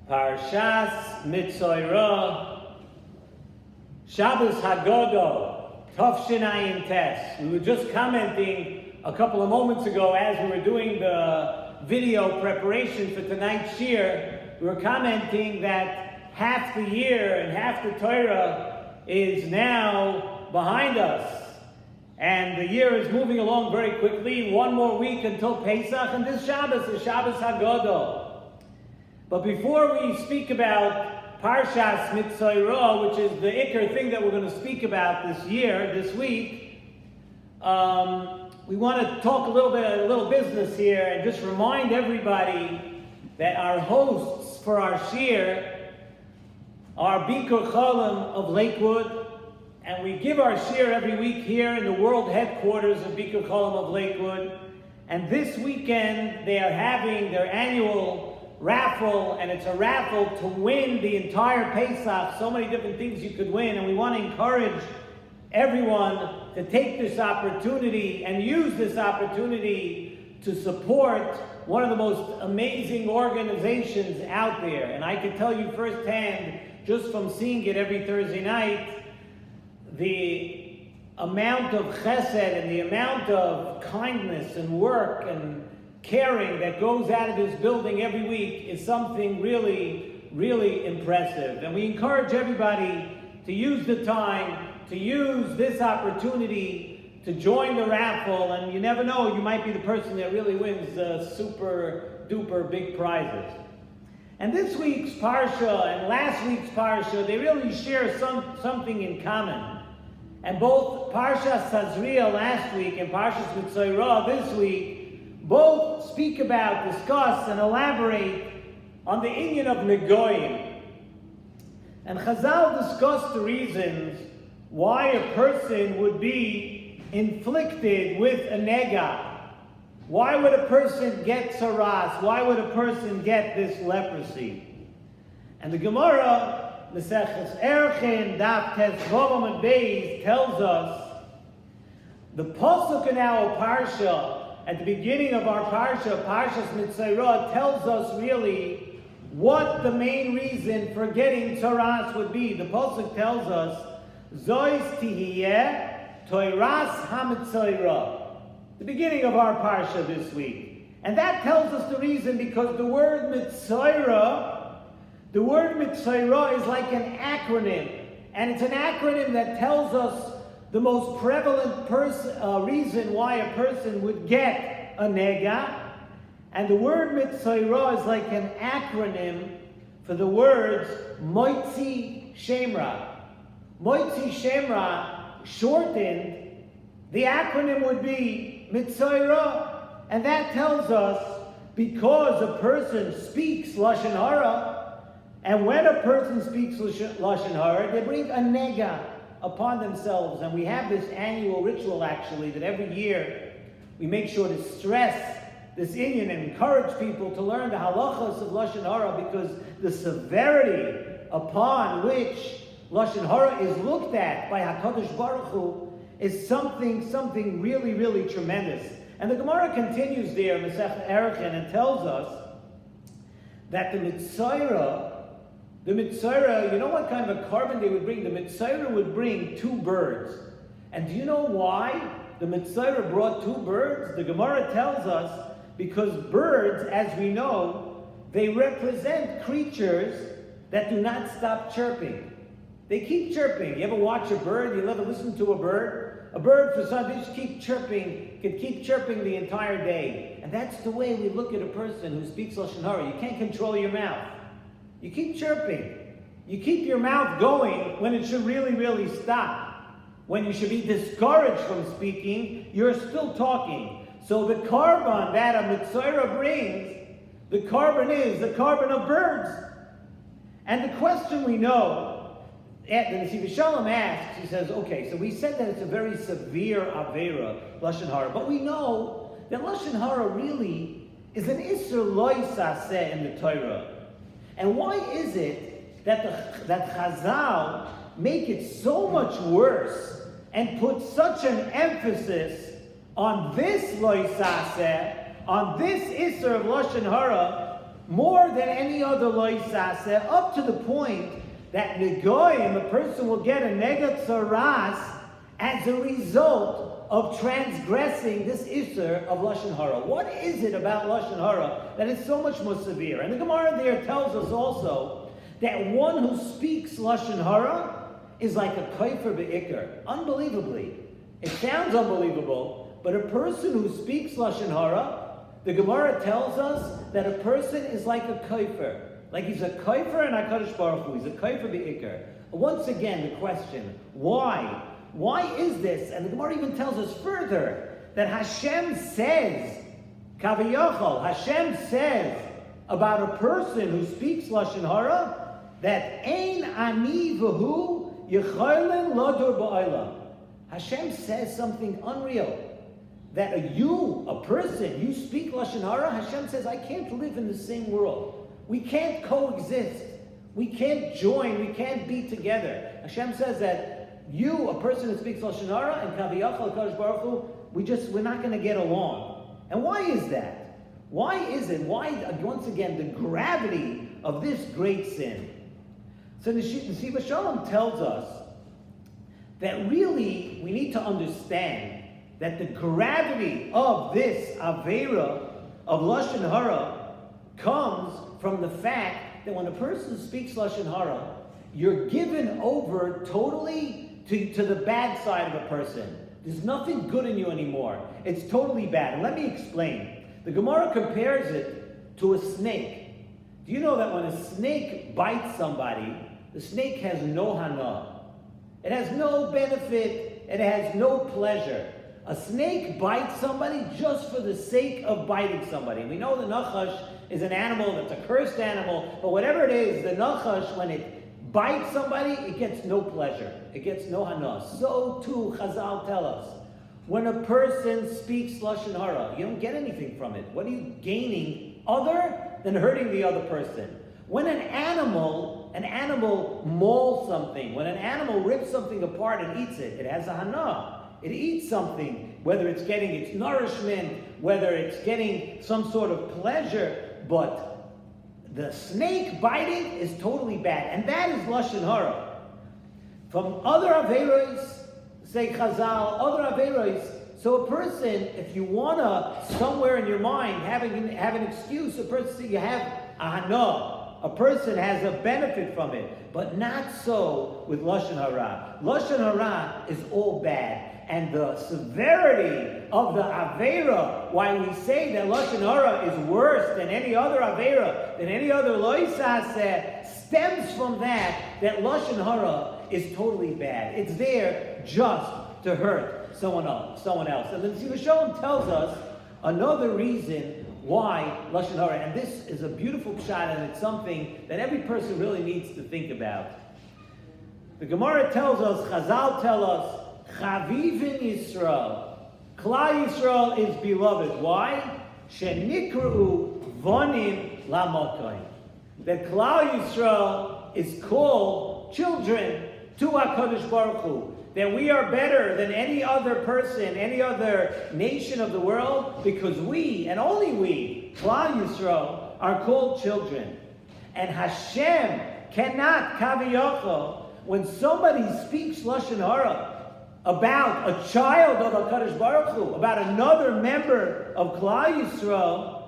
Parshas Metzora Shabbos Hagadol Tafshin Tes. We were just commenting a couple of moments ago as we were doing the video preparation for tonight's year. We were commenting that half the year and half the Torah is now behind us. And the year is moving along very quickly. One more week until Pesach, and this Shabbos is Shabbos Hagadol. But before we speak about Parshas Metzora, which is the ikar thing that we're going to speak about this year, this week, we want to talk a little business here and just remind everybody that our hosts for our shir are Bikur Cholim of Lakewood. And we give our shir every week here in the world headquarters of Bikur Cholim of Lakewood. And this weekend they are having their annual raffle, and it's a raffle to win the entire Pesach. So many different things you could win, and we want to encourage everyone to take this opportunity and use this opportunity to support one of the most amazing organizations out there. And I can tell you firsthand, just from seeing it every Thursday night, the amount of chesed and the amount of kindness and work and caring that goes out of this building every week is something really, really impressive. And we encourage everybody to use the time, to use this opportunity to join the raffle. And you never know, you might be the person that really wins the super duper big prizes. And this week's Parsha and last week's Parsha, they really share something in common. And both Parshas Tazria last week and Parshas Metzora this week both speak about, discuss, and elaborate on the inyan of Negoyim. And Chazal discussed the reasons why a person would be inflicted with a nega. Why would a person get saras? Why would a person get this leprosy? And the Gemara, S.S.S. Daf Tes Vavam and Beis, tells us the pasuk in our parsha at the beginning of our parsha, Parshas Metzora, tells us really what the main reason for getting tzaras would be. The pasuk tells us, Zois tihiyeh toiras ha-metzora. The beginning of our parsha this week. And that tells us the reason because the word Metzora is like an acronym. And it's an acronym that tells us the most prevalent reason why a person would get a nega. And the word Metzora is like an acronym for the words Moitzi Shemra. Moitzi Shemra, shortened, the acronym would be Metzora. And that tells us because a person speaks Lashon Hara, and when a person speaks Lashon Hara, they bring a nega upon themselves. And we have this annual ritual actually that every year we make sure to stress this inyan and encourage people to learn the halachas of Lashon Hara, because the severity upon which Lashon Hara is looked at by HaKadosh Baruch Hu is something really, really tremendous. And the Gemara continues there, Masechet Erechim, and tells us that the Metzora, you know what kind of a carbon they would bring? The Metzora would bring 2 birds. And do you know why the Metzora brought 2 birds? The Gemara tells us because birds, as we know, they represent creatures that do not stop chirping. They keep chirping. You ever watch a bird? You ever listen to a bird? A bird, for some, they just keep chirping, can keep chirping the entire day. And that's the way we look at a person who speaks Lashon Hara. You can't control your mouth. You keep chirping. You keep your mouth going when it should really, really stop. When you should be discouraged from speaking, you're still talking. So the carbon that a Metzora brings, the carbon is the carbon of birds. And the question we know, the Nesivos Shalom asks, he says, okay, so we said that it's a very severe Avera, Lashon Hara, but we know that Lashon Hara really is an Isser Lo Yisaseh in the Torah. And why is it that Chazal make it so much worse and put such an emphasis on this Lo Yisaseh, on this Isser of Lashon Hara, more than any other lo yisaseh, up to the point that negoim, a person will get a nega tzaras as a result of transgressing this isser of lashon hara. What is it about lashon hara that is so much more severe? And the Gemara there tells us also that one who speaks lashon hara is like a kaifer be'ikr. Unbelievably, it sounds unbelievable, but a person who speaks lashon hara, the Gemara tells us that a person is like a kaifer. Like he's a kaifer and HaKadosh Baruch Hu. He's a kaifer be'ikr. Once again, the question, why? Why is this? And the Gemara even tells us further that Hashem says, Kaviyachol, Hashem says about a person who speaks lashon hara that ein ani v'hu yecholen lodur ba'olam. Hashem says something unreal. That a person, you speak lashon hara, Hashem says, I can't live in the same world. We can't coexist. We can't join. We can't be together. Hashem says that you, a person who speaks lashon hara, and Kaviyachol, Kadosh Baruch Hu, we're not going to get along. And why is that? Why is it? Why, once again, the gravity of this great sin? So the Nesivos Shalom tells us that really we need to understand that the gravity of this Aveira of lashon hara comes from the fact that when a person speaks lashon hara, you're given over totally to the bad side of a person. There's nothing good in you anymore. It's totally bad. And let me explain. The Gemara compares it to a snake. Do you know that when a snake bites somebody, the snake has no hana? It has no benefit. It has no pleasure. A snake bites somebody just for the sake of biting somebody. We know the nachash is an animal that's a cursed animal, but whatever it is, the nachash, when it bites somebody, it gets no pleasure. It gets no hana. So too, Chazal tell us, when a person speaks lashon hara, you don't get anything from it. What are you gaining other than hurting the other person? When an animal mauls something, when an animal rips something apart and eats it, it has a hana. It eats something, whether it's getting its nourishment, whether it's getting some sort of pleasure, but the snake biting is totally bad. And that is lashon hara. From other aveiros, say Chazal, other aveiros, so a person, if you want to, somewhere in your mind, have an excuse, a person, you have a hana. A person has a benefit from it, but not so with lashon hara. Lashon hara is all bad. And the severity of the Aveira, why we say that lashon hara is worse than any other Aveira, than any other lo yisaseh, stems from that lashon hara is totally bad. It's there just to hurt someone else. And the Nesivos Shalom tells us another reason why lashon hara, and this is a beautiful pshat, and it's something that every person really needs to think about. The Gemara tells us, Chazal tell us, Chavivin Yisrael. Klal Yisrael is beloved. Why? Shenikru vonim lamokai. That Klal Yisrael is called children to HaKadosh Baruch Hu. That we are better than any other person, any other nation of the world, because we, and only we, Klal Yisrael, are called children. And Hashem cannot, Kaviyachol, when somebody speaks lashon hara about a child of HaKadosh Baruch Hu, about another member of Klal Yisrael,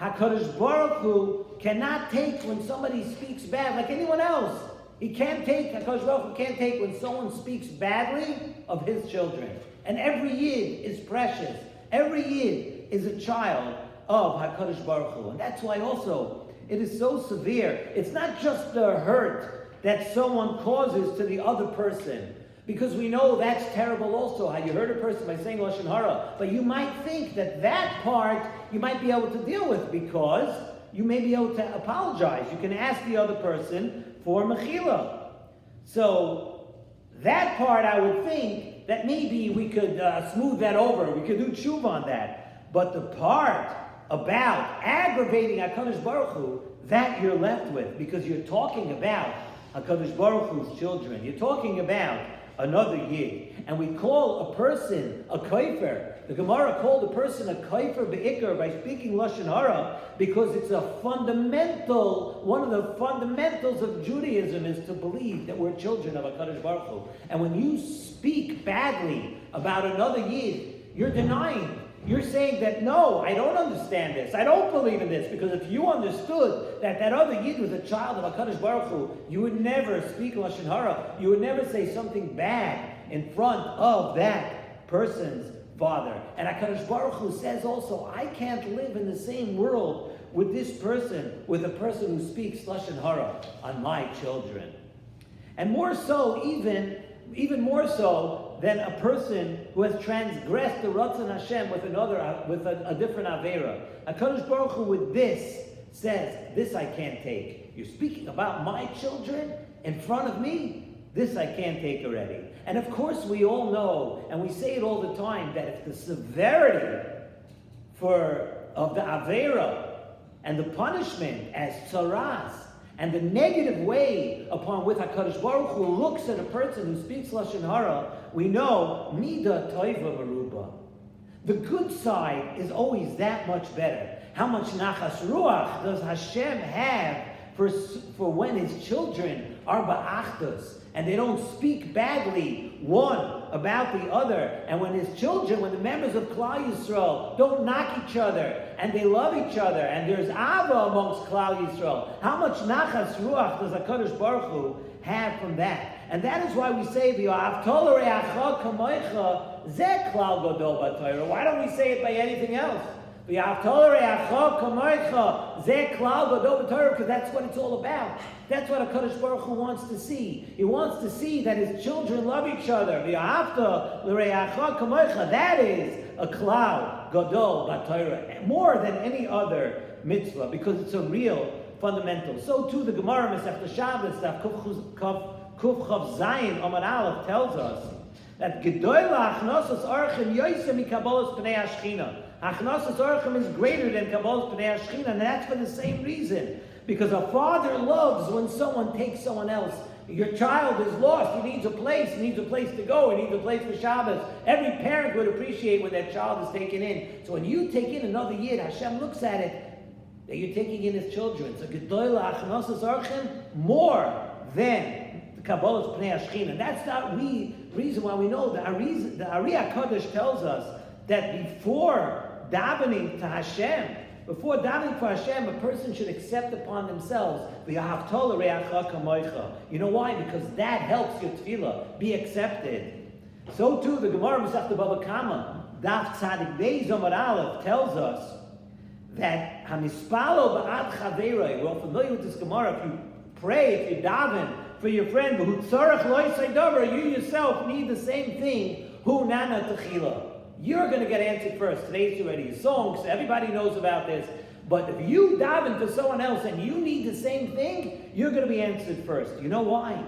HaKadosh Baruch Hu cannot take when somebody speaks bad, like anyone else. He can't take, HaKadosh Baruch Hu can't take when someone speaks badly of his children. And every Yid is precious. Every Yid is a child of HaKadosh Baruch Hu. And that's why also it is so severe. It's not just the hurt that someone causes to the other person. Because we know that's terrible also, how you hurt a person by saying lashon hara. But you might think that part you might be able to deal with because you may be able to apologize. You can ask the other person for mechila. So that part I would think that maybe we could smooth that over. We could do tshuva on that. But the part about aggravating HaKadosh Baruch Hu, that you're left with because you're talking about HaKadosh Baruch Hu's children. You're talking about another Yid. And we call a person a kaifer. The Gemara called a person a kaifer be'ikr by speaking Lashon Hara because it's a fundamental, one of the fundamentals of Judaism is to believe that we're children of HaKadosh Baruch Hu. And when you speak badly about another Yid, you're denying. You're saying that, no, I don't understand this. I don't believe in this. Because if you understood that that other Yid was a child of HaKadosh Baruch Hu, you would never speak Lashon Hara. You would never say something bad in front of that person's father. And HaKadosh Baruch Hu says also, I can't live in the same world with this person, with a person who speaks Lashon Hara on my children. And more so, even more so than a person who has transgressed the Ratzon Hashem with a different Avera. HaKadosh Baruch Hu with this says, this I can't take. You're speaking about my children in front of me? This I can't take already. And of course we all know, and we say it all the time, that if the severity of the Avera and the punishment as tzaras, and the negative way upon which HaKadosh Baruch Hu looks at a person who speaks Lashon Hara, we know, Mida Toiva Meruba. The good side is always that much better. How much Nachas Ruach does Hashem have for when His children are ba'achdus, and they don't speak badly one about the other, and when His children, when the members of Klal Yisrael don't knock each other, and they love each other, and there's Ava amongst Klal Yisrael, how much Nachas Ruach does HaKadosh Baruch Hu have from that? And that is why we say, V'yo'avtol re'acha kamoicha zeh klal gadol b'Torah. Why don't we say it by anything else? V'yo'avtol re'acha kamoicha zeh klal gadol b'Torah, because that's what it's all about. That's what HaKadosh Baruch Hu wants to see. He wants to see that His children love each other. V'yo'avtol re'acha kamoicha. That is a klal gadol b'Torah, more than any other mitzvah, because it's a real fundamental. So too the Gemara Metzora Shabbos Kuf Chav Zayin Amar Aleph tells us that Gedoyla Achnosas Orchim Yoisem Mikabolos Pnei Hashchina. Achnosas Orchim is greater than Kabolos Pnei Hashchina, and that's for the same reason. Because a father loves when someone takes someone else. Your child is lost. He needs a place. He needs a place to go. He needs a place for Shabbos. Every parent would appreciate when that child is taken in. So when you take in another Yid, Hashem looks at it that you're taking in His children. So Gedoyla Achnosas Orchim more than Kabbalah's Pnei Hashchina. And that's the reason why we know that the Ari HaKadosh tells us that before davening to Hashem, before davening for Hashem, a person should accept upon themselves the V'yahavtol re'acha kamoicha. You know why? Because that helps your tefillah be accepted. So too, the Gemara Masechta Bava Kama, Daf Tzadik Beis Amar Aleph, tells us that Hamispalo ba'ad chaveroi. We're all familiar with this Gemara. If you pray, if you daven for your friend, you yourself need the same thing. Hu nana techila. You're going to get answered first. Today's already a song, so everybody knows about this. But if you daven for someone else and you need the same thing, you're going to be answered first. You know why?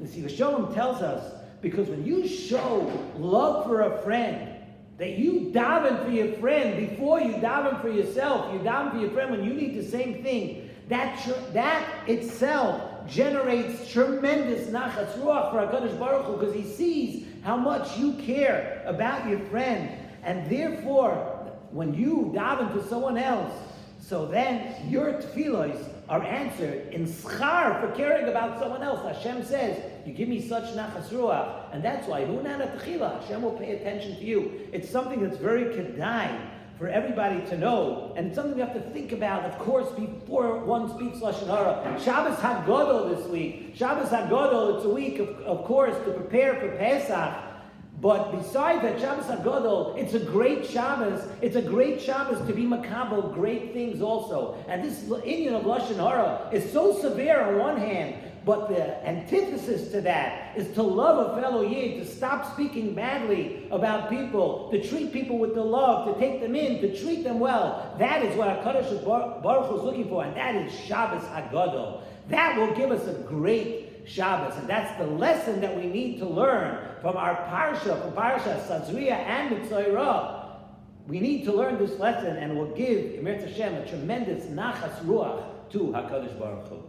Nesivos Shalom tells us, because when you show love for a friend, that you daven for your friend before you daven for yourself, you daven for your friend when you need the same thing, that itself generates tremendous nachas ruach for HaKadosh Baruch Hu, because He sees how much you care about your friend. And therefore, when you daven to someone else, so then your tefillos are answered in schar for caring about someone else. Hashem says, you give me such nachas ruach, and that's why hu nana techila, Hashem will pay attention to you. It's something that's very kedai for everybody to know, and it's something we have to think about, of course, before one speaks Lashon Hara. Shabbos Hagadol this week. Shabbos Hagadol, it's a week, of course, to prepare for Pesach. But besides that, Shabbos Hagadol, it's a great Shabbos. It's a great Shabbos to be makabel great things also. And this inyan of Lashon Hara is so severe on one hand, but the antithesis to that is to love a fellow Yid, to stop speaking badly about people, to treat people with the love, to take them in, to treat them well. That is what HaKadosh Baruch Hu is looking for, and that is Shabbos Hagadol. That will give us a great Shabbos, and that's the lesson that we need to learn from our parsha, from Parsha Sazria and Metzora. We need to learn this lesson, and will give, Metzora Hashem, a tremendous nachas ruach to HaKadosh Baruch Hu.